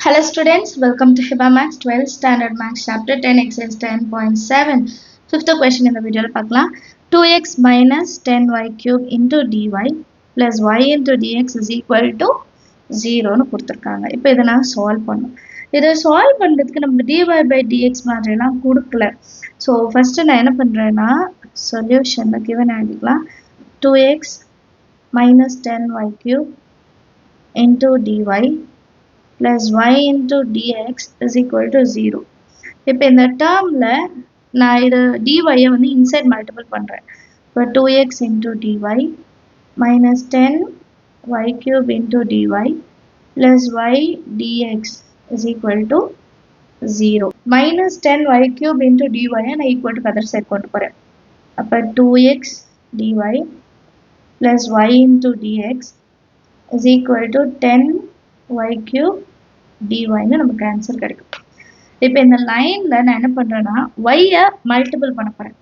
Hello students, welcome to HIBA Max 12th Standard Max Chapter 10 Exercise 10.7. Fifth question in the video பார்க்கலாம். 2x minus 10y cube into dy plus y into dx is equal to 0 னு கொடுத்திருக்காங்க. இப்போ இதை நான் solve பண்ணணும். இதை solve பண்ணுறதுக்கு நம்ம dy by dx மாதிரிலாம் கொடுக்கல. ஸோ ஃபஸ்ட்டு நான் என்ன பண்ணுறேன்னா சொல்யூஷனில் கிவன் எழுதிக்கலாம். 2x minus 10y cube into dy plus y into dx is equal to 0. இப்போ இந்த டேர்மில் நான் இதை dy-ஐ வந்து இன்சைட் மல்டிபிள் பண்ணுறேன். இப்போ 2x into dy minus 10y cube into dy plus y dx is equal to 0. minus 10y cube into dy-ஐ நான் equal to other side கொண்டு போகிறேன். அப்போ 2x dy plus y into dx is equal to 10y cube dy-ன்னு நமக்கு answer கிடைக்கும். இப்போ இந்த லைன்ல நான் என்ன பண்றேன்னா y-ஐ மல்டிபிள் பண்ண போறேன்.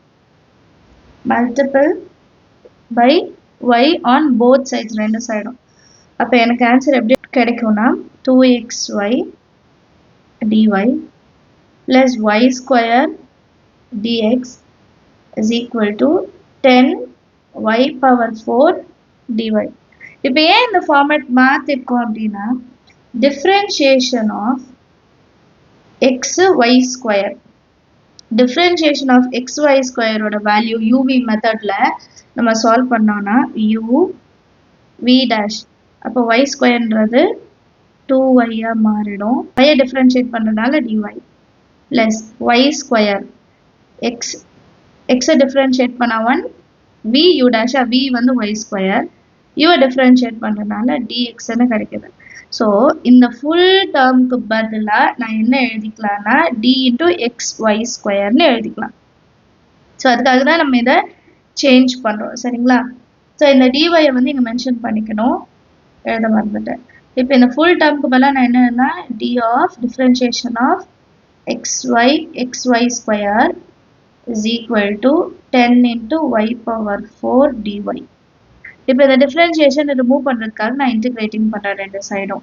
Multiple by y on both sides, ரெண்டு சைடும். அப்போ எனக்கு ஆன்சர் எப்படி கிடைக்கும்னா 2xy dy plus y square dx is equal to 10y power 4 dy. இப்போ ஏன் இந்த ஃபார்மேட் மாத்திருக்கோம் அப்படின்னா differentiation of x y square. differentiation of x y square ஓட value uv மெத்தட்ல நம்ம சால்வ் பண்ணோம்னா u v dash அப்போ y ஸ்கொயர்ன்றது 2y ஆ மாறிடும். y ஐ டிஃபரன்ஷியேட் பண்றதால dy plus y square x ஐ டிஃபரன்ஷியேட் பண்ணா 1 v u dash v வந்து y ஸ்கொயர் u ஐ டிஃபரன்ஷியேட் பண்றதால dx ன்னு கிடைக்குது. ஸோ இந்த ஃபுல் டேர்முக்கு பதிலாக நான் என்ன எழுதிக்கலாம்னா d into xy ஸ்கொயர்னு எழுதிக்கலாம். ஸோ அதுக்காக தான் நம்ம இதை சேஞ்ச் பண்ணுறோம், சரிங்களா? ஸோ இந்த dy-ஐ வந்து இங்கே மென்ஷன் பண்ணிக்கணும், எழுத மறந்துட்டேன். இப்போ இந்த ஃபுல் டேர்முக்கு பதிலாக நான் என்னன்னா d of differentiation of xy square is equal to 10 into y power 4 dy. இப்போ இந்த டிஃபரன்ஷியேஷன் ரிமூவ் பண்ணுறதுக்காக நான் இன்டிகிரேட்டிங் பண்ணுறேன் ரெண்டு சைடும்.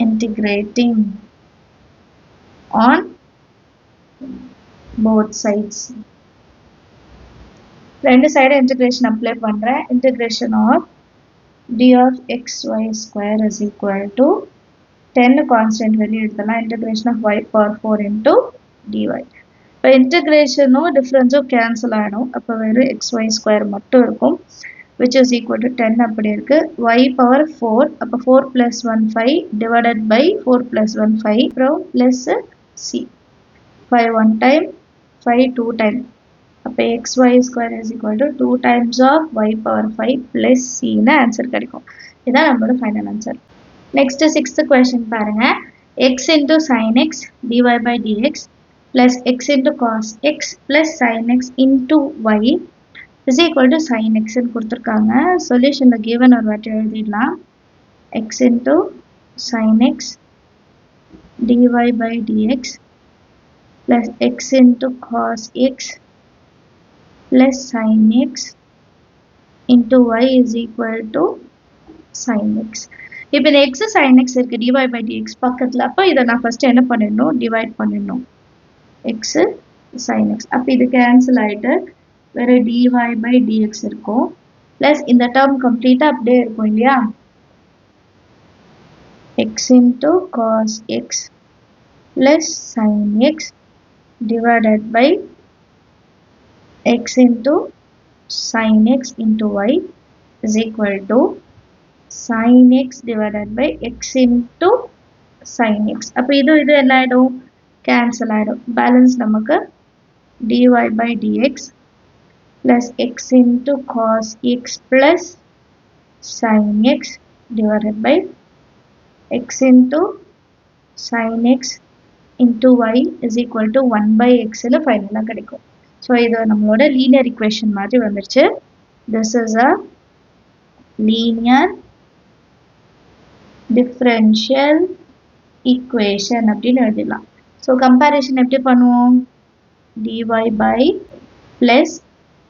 Integrating on both sides. ரெண்டு சைடும் இன்டிகிரேஷன் அப்ளை பண்ணுறேன். Integration of d of xy square is equal to 10 constant வெளியே எடுத்தலாம். Integration of y power 4 into dy. இப்போ இன்டிகிரேஷனும் டிஃப்ரென்ஸும் கேன்சல் ஆகிடும். அப்போ வெறும் xy ஸ்கொயர் மட்டும் இருக்கும், which is equal to 10 அப்படி இருக்கு. y power 4 அப்போ 4 plus 1 5 divided by 4 plus 1 5 அப்புறம் plus c 5 1 time 5 2 time. அப்போ xy square is equal to 2 times of y power 5 plus c ன்னு ஆன்சர் கிடைக்கும். இதான் நம்மளோட final answer. Next 6th question பாருங்க. x into sin x dy by dx plus x into cos x plus sin x into y is equal to sin x ன்னு கொடுத்துருக்காங்க. சொல்யூஷனில் given ஒரு வாட்டி எழுதிடலாம். x into sin x dy by dx plus x into cos x plus sin x into y is equal to sin x. இப்போ இந்த x sin x இருக்கு dy by dx பக்கத்தில். அப்போ இதை நான் ஃபர்ஸ்ட் என்ன பண்ணிடணும், டிவைட் பண்ணிடணும். x sin x அப்போ இது கேன்சல் ஆகிட்டு வேறு dy by dx இருக்கும். ப்ளஸ் இந்த டேர்ம் கம்ப்ளீட்டாக அப்படியே இருக்கும் இல்லையா. x into cos x plus sin x divided by x into sin x into y is equal to sin x divided by x into sin x. அப்போ இது என்ன ஆகிடும், கேன்சல் ஆகிடும். பேலன்ஸ் நமக்கு dy by dx plus x into cos x plus sin x divided by x into sin x into y is equal to 1 by x ன்னு ஃபைனலாக கிடைக்கும். So இது நம்மளோட லீனியர் இக்குவேஷன் மாதிரி வந்துருச்சு. This is a linear differential equation அப்படின்னு எழுதிடலாம். So comparison எப்படி பண்ணுவோம், dy by plus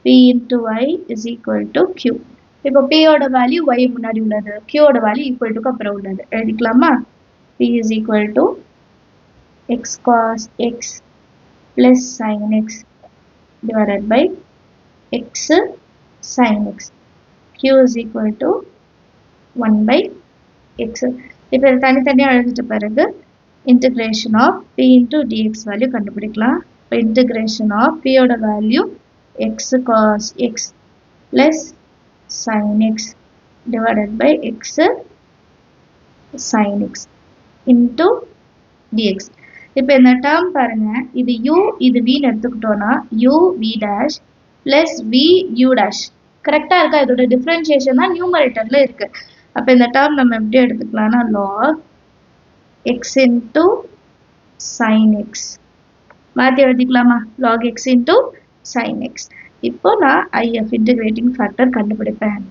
p into y is equal to q. இப்போ p ஓட வேல்யூ y முன்னாடி உள்ளது, q ஓட வேல்யூ ஈக்குவல் டுக்கு அப்புறம் உள்ளது எழுதிக்கலாமா. P is equal to x cos x plus sin x divided by x sin x. Q is equal to 1 by x. இப்போ இது தனித்தனியாக எழுதிட்ட பிறகு integration of p into dx value கண்டுபிடிக்கலாம். இப்போ integration of p ஓட value x cos x plus sin x divided by x sin x into dx. இப்போ இந்த term பாருங்க, இது u இது v எடுத்துக்கிட்டோம்னா u v dash plus v u dash கரெக்டாக இருக்கா? இதோட டிஃப்ரென்ஷியேஷன் தான் நியூமரேட்டரில் இருக்கு. அப்போ இந்த term நம்ம எப்படி எடுத்துக்கலாம்னா log x into sin x மாற்றி எழுதிக்கலாமா? log x into sin x. இப்போ நான் IF integrating factor கண்டுபிடிப்பேன்.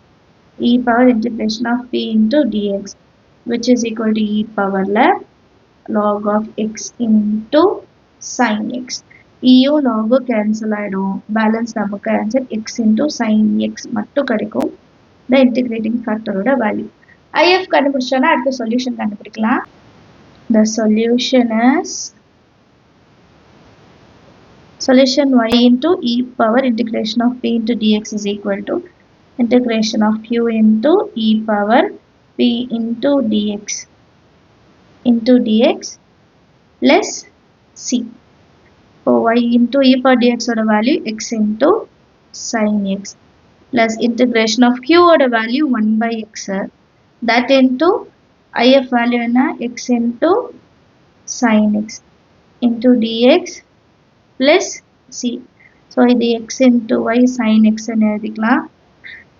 e power integration of p into dx which is equal to e power log of x into sin x. eயோ logோ cancel ஆயிடும். balance நமக்கு answer x into sin x மட்டும் கிடைக்கும். the integrating factor ஓட value. IF கண்டுபிடிச்சோன்னா அடுத்த solution கண்டுபிடிக்கலாம். The solution is solution y into e power integration of p into dx is equal to integration of q into e power p into dx plus c. So y into e power dx oda value x into sin x plus integration of q oda value 1 by x that into if value enna x into sin x into dx plus c. So இது x into y sin x ன்னு எழுதிக்கலாம்.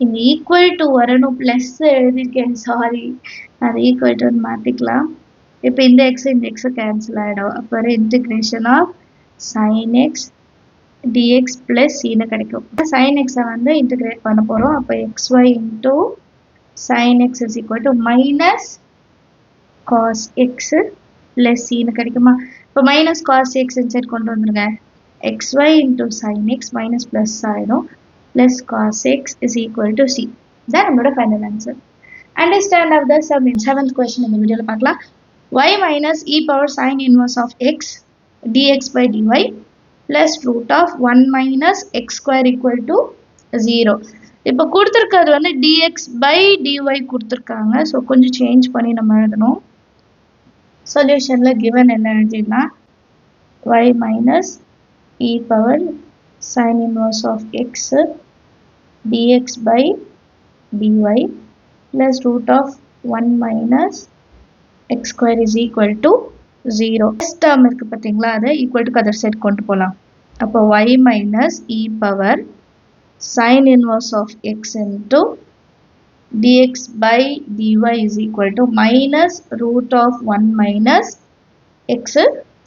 இங்க equal to வரணும் plus எழுதிருக்கேன், sorry. அது equal to மாத்திக்கலாம். இப்போ இந்த x இந்த x cancel ஆயிடும். அப்புறம் integration of sin x dx plus c ன்னு கிடைக்கும். sin x வந்து integrate பண்ண போறோம். அப்போ xy into sin x is equal to minus cos x plus c ன்னு கிடைக்குமா? இப்போ minus cos x inside கொண்டு வந்துருங்க. xy into sin x minus plus ஆயிடும். plus cos x is equal to c. இதான் நம்மளோட final answer. Understand of the sum in 7th question இந்த வீடியோல பார்க்கலாம். y minus e power sin inverse of x dx by dy plus root of 1 minus x square equal to 0. இப்போ கொடுத்திருக்கிறது வந்து dx by dy கொடுத்திருக்காங்க. So கொஞ்சம் change பண்ணி நம்ம எழுதணும். சொல்யூஷன்ல given என்ன எழுதினா y minus e power sin inverse of x dx by dy plus root of 1 minus x square is equal to 0. First term இருக்கு பார்த்தீங்களா, அதை equal to other side கொண்டு போகலாம். அப்போ y minus e power sin inverse of x into dx by dy is equal to minus root of 1 minus x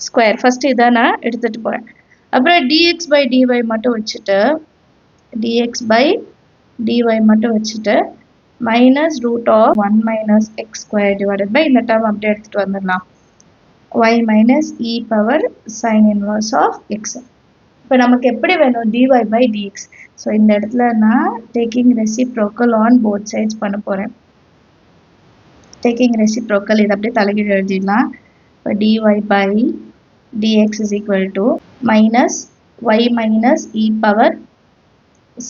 square. First இதை நான் எடுத்துட்டு போறேன். அப்புறம் dx by dy மட்டும் வச்சுட்டு dx by dy மட்டும் வச்சுட்டு minus root of 1 minus x square divided by இந்த term அப்படியே எடுத்துட்டு வந்துடலாம். y minus e power sin inverse of x. இப்போ நமக்கு எப்படி வேணும் dy by dx. ஸோ இந்த இடத்துல நான் taking reciprocal on both sides பண்ண போகிறேன். taking reciprocal இது அப்படியே தலைகீழ் எழுதிடலாம். இப்போ dy by dx is equal to minus y minus e power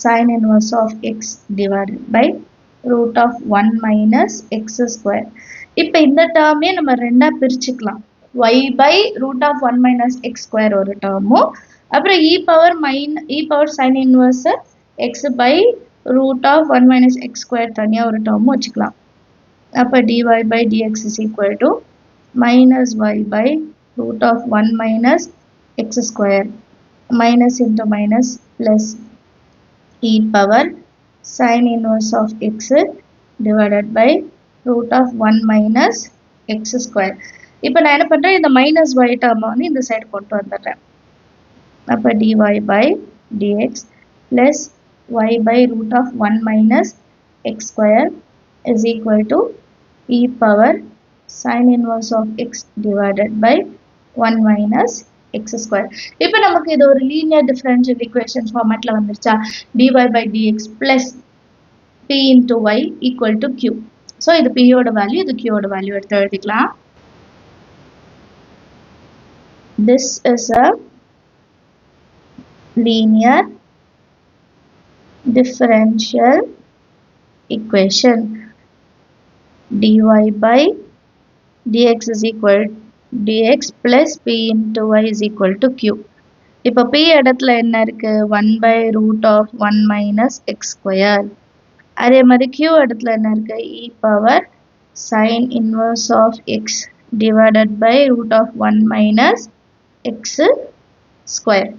sin inverse of x divided by root of 1 minus x square. இப்போ இந்த டேர்மே நம்ம ரெண்டா பிரிச்சுக்கலாம். y by root of 1 minus x square ஒரு டேர்மும், அப்புறம் e power sin inverse x by root of 1 minus x square தனியா ஒரு டேர்மும் வச்சுக்கலாம். அப்போ dy by dx is equal to minus y by root of 1 minus x square minus into minus plus e power sin inverse of x divided by root of 1 minus x square. இப்போ நான் என்ன பண்றேன், இந்த minus y term வந்து இந்த side கொண்டு வந்துடுறேன். அப்போ dy by dx plus y by root of 1 minus x square is equal to e power sin inverse of x divided by 1 minus x square. இப்போ நமக்கு இது ஒரு linear differential equation formatல வந்துருச்சா? dy by dx plus p into y equal to q. So இது p ஓட value, இது q ஓட value எடுத்து எழுதிக்கலாம். This is a linear differential equation. dy by dx is equal dx plus p into y is equal to q. இப்போ p இடத்துல என்ன இருக்கு 1 by root of 1 minus x square. அதே மாதிரி q இடத்துல என்ன இருக்கு e power sin inverse of x divided by root of 1 minus x square.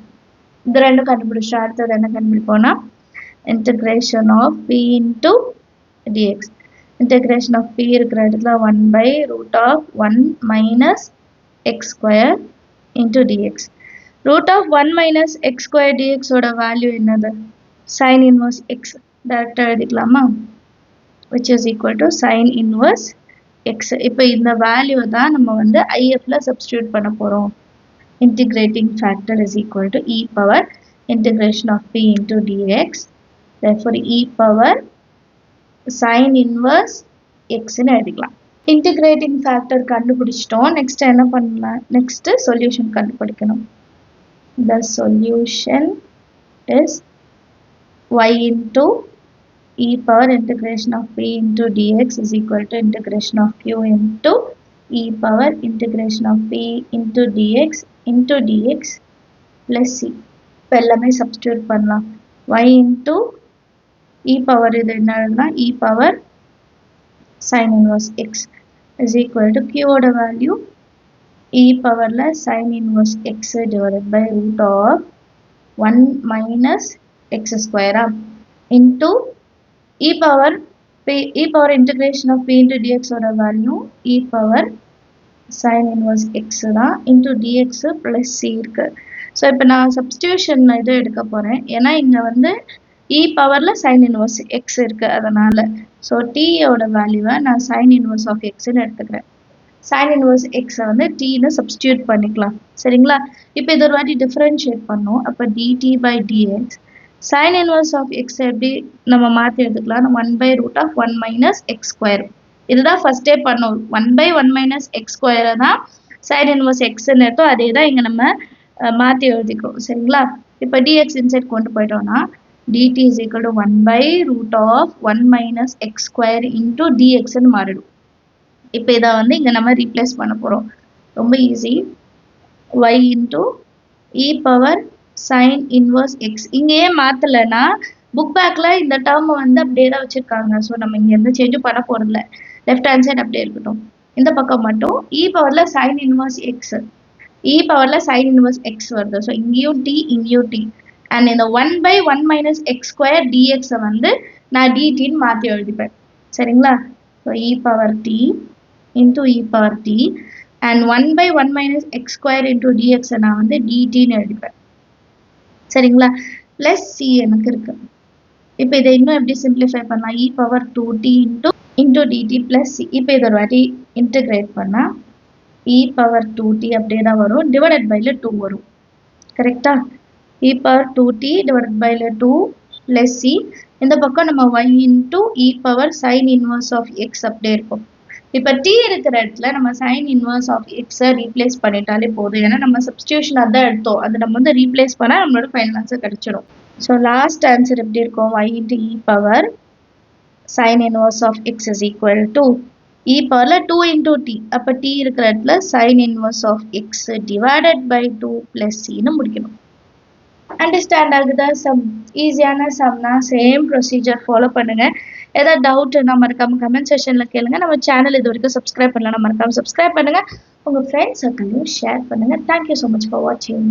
இது ரெண்டும் கண்டுபிடிச்சா அடுத்தது என்ன கண்டுபிடிப்போம்னா integration of p into dx. Integration of p இருக்கிற இடத்துல 1 by root of 1 minus x square into dx. Root of 1 minus x square dx ஓட value என்னது sin inverse x. டைரக்டா எழுதிக்கலாமா which is equal to sin inverse x. இப்போ இந்த value தான் நம்ம வந்து ifல substitute பண்ண போறோம். Integrating factor is equal to e power integration of p into dx. Therefore e power sin inverse x ன்னு எழுதிக்கலாம். Integrating factor கண்டுபிடிச்சிட்டோம். நெக்ஸ்ட் என்ன பண்ணலாம்? நெக்ஸ்ட் சொல்யூஷன் கண்டுபிடிக்கணும். The solution is y into e power integration of p into dx is equal to integration of q into e power integration of p into dx plus c. இப்போ எல்லாமே substitute பண்ணலாம். y into e power இது என்னன்னா e power sin inverse x is equal to q ஓட value e power ல sin inverse x divided by root of 1 minus x square into e power integration of p into dx ஓட value e power sin inverse x தான் into dx plus c இருக்கு. So இப்போ நான் substitution இது எடுக்க போகிறேன். ஏன்னா இங்கே வந்து e பவரில் sin inverse x இருக்கு அதனால. ஸோ t ஓட வேல்யூவை நான் sin inverse of xன்னு எடுத்துக்கிறேன். sin inverse x வந்து tன்னு சப்ஸ்டியூட் பண்ணிக்கலாம். சரிங்களா? இப்போ இது ஒரு வாட்டி டிஃபரன்ஷியேட் பண்ணோம். அப்போ dt by dx sin inverse of x எப்படி நம்ம மாற்றி எடுத்துக்கலாம்? 1 by root of 1 minus x square. இதுதான் ஃபர்ஸ்ட் டே பண்ணோம். 1 by 1 minus x square தான் sin inverse xன்னு எடுத்தோம். அதே தான் இங்கே நம்ம மாற்றி எழுதிக்கிறோம். சரிங்களா? இப்போ dx இன்சைட் கொண்டு போயிட்டோம்னா dt is equal to 1 by root of 1 minus x square into dx ன்னு மாறிடும். இப்போ இதை வந்து இங்கே நம்ம ரீப்ளேஸ் பண்ண போகிறோம். ரொம்ப easy. y into e power sin inverse x. இங்கேயே மாற்றலைன்னா புக் பேக்கில் இந்த டேர்மை வந்து அப்படியே தான் வச்சுருக்காங்க. ஸோ நம்ம இங்கே எந்த சேஞ்சும் பண்ண போகிறதில்ல. லெஃப்ட் ஹேண்ட் சைட் அப்படியே இருக்கட்டும். இந்த பக்கம் மட்டும் e பவரில் sin inverse x e பவரில் sin inverse x வருது. ஸோ இங்கேயும் t இங்கேயும் t. அண்ட் இந்த 1 by 1 minus x square dx வந்து நான் dtன்னு மாற்றி எழுதிப்பேன். சரிங்களா? So e power t into e power t and 1 by 1 minus x square into dx நான் வந்து dtன்னு எழுதிப்பேன். சரிங்களா? ப்ளஸ் c எனக்கு இருக்கு. இப்போ இதை இன்னும் எப்படி சிம்பிளிஃபை பண்ணலாம்? e power 2t into dt plus c. இப்போ இதை ஒரு வாட்டி இன்டகிரேட் பண்ணால் e power 2t அப்படியே தான் வரும். டிவைடட் பைல 2 வரும். கரெக்டா? e power 2t divided by 2 plus c. இந்த பக்கம் நம்ம y into e power sin inverse of x அப்படியே இருக்கும். இப்போ t இருக்கிற இடத்துல நம்ம sin inverse of x replace பண்ணிட்டாலே போதும். ஏன்னா நம்ம சப்ஸ்டியூஷன் அதான் எடுத்தோம். அது நம்ம வந்து ரீப்ளேஸ் பண்ணால் நம்மளோட ஃபைனல் ஆன்சர் கிடைச்சிடும். ஸோ லாஸ்ட் ஆன்சர் எப்படி இருக்கும்? y into e power sin inverse of x is equal to e power 2 into t. அப்போ t இருக்கிற இடத்துல sin inverse of x divided by 2 plus c ன்னு முடிக்கணும். அண்டர்ஸ்டாண்ட் ஆகுதா? சம் ஈஸியான சம்னா சேம் ப்ரொசீஜர் ஃபாலோ பண்ணுங்க. ஏதாவது டவுட்னா மறக்காம கமெண்ட் செக்ஷன்ல கேளுங்க. நம்ம சேனல் இது வரைக்கும் சப்ஸ்கிரைப் பண்ணலாம், மறக்காம சப்ஸ்கிரைப் பண்ணுங்க. உங்க ஃப்ரெண்ட்ஸ் சர்க்கிளையும் ஷேர் பண்ணுங்க. தேங்க்யூ ஸோ மச் ஃபார் வாட்சிங்.